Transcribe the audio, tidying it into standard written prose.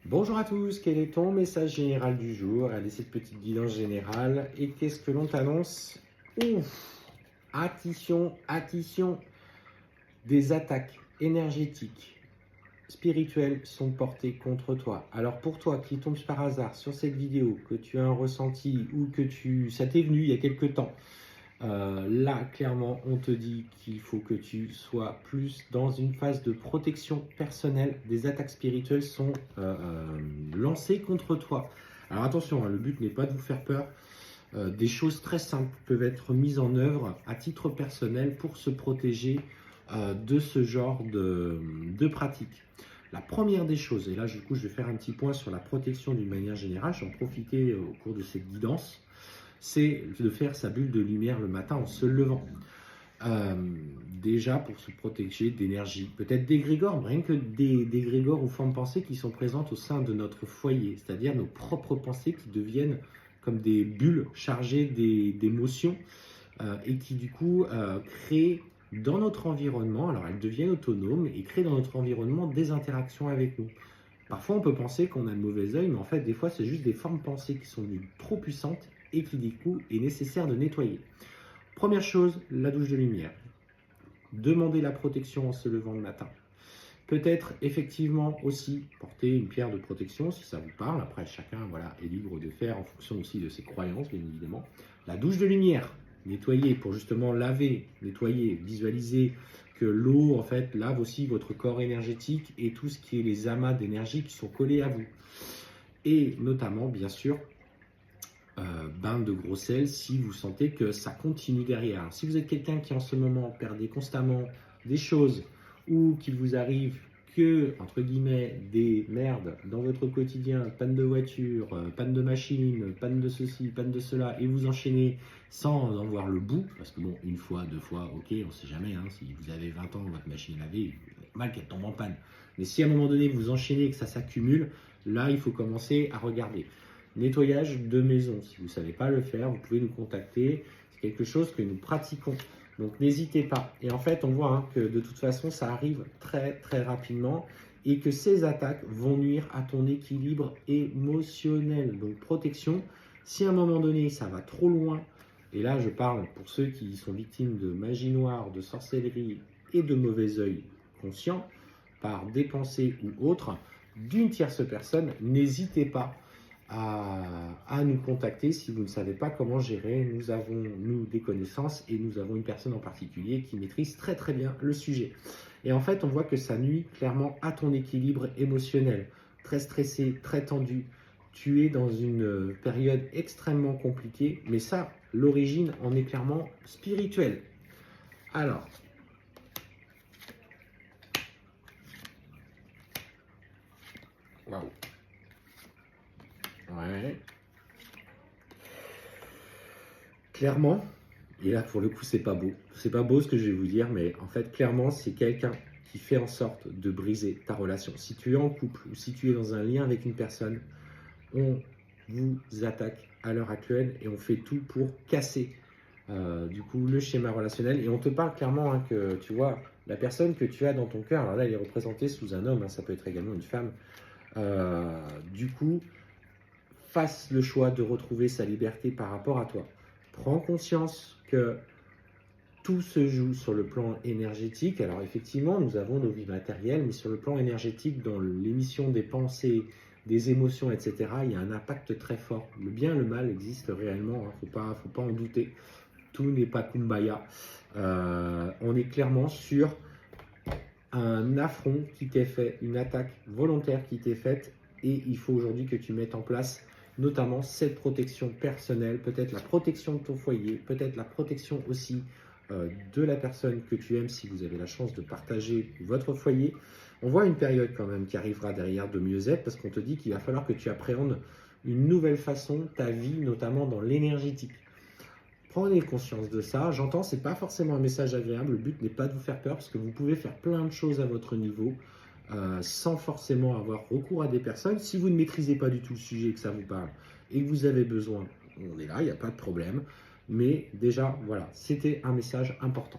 Bonjour à tous, quel est ton message général du jour? Allez, cette petite guidance générale. Et qu'est-ce que l'on t'annonce? Ouf! Attention, des attaques énergétiques, spirituelles sont portées contre toi. Alors pour toi qui tombes par hasard sur cette vidéo, que tu as un ressenti ou que ça t'est venu il y a quelque temps, là, clairement, on te dit qu'il faut que tu sois plus dans une phase de protection personnelle. Des attaques spirituelles sont lancées contre toi. Alors attention, hein, le but n'est pas de vous faire peur. Des choses très simples peuvent être mises en œuvre à titre personnel pour se protéger de ce genre de pratiques. La première des choses, et là du coup je vais faire un petit point sur la protection d'une manière générale, j'en profiter au cours de cette guidance, c'est de faire sa bulle de lumière le matin en se levant. Déjà pour se protéger d'énergie, peut-être d'égrégores, rien que des égrégores ou formes pensées qui sont présentes au sein de notre foyer, c'est-à-dire nos propres pensées qui deviennent comme des bulles chargées d'émotions et qui du coup créent dans notre environnement, alors elles deviennent autonomes et créent dans notre environnement des interactions avec nous. Parfois on peut penser qu'on a le mauvais œil, mais en fait des fois c'est juste des formes pensées qui sont trop puissantes et qui du coup est nécessaire de nettoyer. Première chose, la douche de lumière. Demandez la protection en se levant le matin. Peut-être effectivement aussi porter une pierre de protection si ça vous parle. Après, chacun est libre de faire en fonction aussi de ses croyances, bien évidemment. La douche de lumière, nettoyer pour justement laver, nettoyer, visualiser que l'eau en fait lave aussi votre corps énergétique et tout ce qui est les amas d'énergie qui sont collés à vous. Et notamment, bien sûr, bain de gros sel si vous sentez que ça continue derrière. Alors, si vous êtes quelqu'un qui en ce moment perdez constamment des choses ou qu'il vous arrive que, entre guillemets, des merdes dans votre quotidien, panne de voiture, panne de machine, panne de ceci, panne de cela, et vous enchaînez sans en voir le bout, parce que bon, une fois, deux fois, ok, on ne sait jamais, hein, si vous avez 20 ans, votre machine à laver, mal qu'elle tombe en panne. Mais si à un moment donné, vous enchaînez et que ça s'accumule, là, il faut commencer à regarder. Nettoyage de maison, si vous ne savez pas le faire, vous pouvez nous contacter. C'est quelque chose que nous pratiquons. Donc n'hésitez pas. Et en fait, on voit que de toute façon, ça arrive très très rapidement et que ces attaques vont nuire à ton équilibre émotionnel. Donc protection, si à un moment donné, ça va trop loin, et là je parle pour ceux qui sont victimes de magie noire, de sorcellerie et de mauvais œil conscient, par des pensées ou autres, d'une tierce personne, n'hésitez pas à nous contacter si vous ne savez pas comment gérer. Nous avons, nous, des connaissances et nous avons une personne en particulier qui maîtrise très très bien le sujet. Et en fait, on voit que ça nuit clairement à ton équilibre émotionnel. Très stressé, très tendu. Tu es dans une période extrêmement compliquée, mais ça, l'origine en est clairement spirituelle. Alors, waouh. Ouais. Clairement, et là pour le coup c'est pas beau. C'est pas beau ce que je vais vous dire, mais en fait clairement c'est quelqu'un qui fait en sorte de briser ta relation. Si tu es en couple ou si tu es dans un lien avec une personne, on vous attaque à l'heure actuelle et on fait tout pour casser du coup le schéma relationnel. Et on te parle clairement que tu vois la personne que tu as dans ton cœur, alors là elle est représentée sous un homme, ça peut être également une femme. Du coup, fasse le choix de retrouver sa liberté par rapport à toi. Prends conscience que tout se joue sur le plan énergétique. Alors effectivement, nous avons nos vies matérielles, mais sur le plan énergétique, dans l'émission des pensées, des émotions, etc., il y a un impact très fort. Le bien et le mal existent réellement, faut pas en douter. Tout n'est pas kumbaya. On est clairement sur un affront qui t'est fait, une attaque volontaire qui t'est faite, et il faut aujourd'hui que tu mettes en place notamment cette protection personnelle, peut-être la protection de ton foyer, peut-être la protection aussi de la personne que tu aimes si vous avez la chance de partager votre foyer. On voit une période quand même qui arrivera derrière de mieux-être parce qu'on te dit qu'il va falloir que tu appréhendes une nouvelle façon ta vie, notamment dans l'énergétique. Prenez conscience de ça. J'entends, c'est pas forcément un message agréable. Le but n'est pas de vous faire peur parce que vous pouvez faire plein de choses à votre niveau sans forcément avoir recours à des personnes. Si vous ne maîtrisez pas du tout le sujet et que ça vous parle et que vous avez besoin, on est là, il n'y a pas de problème. Mais déjà, voilà, c'était un message important.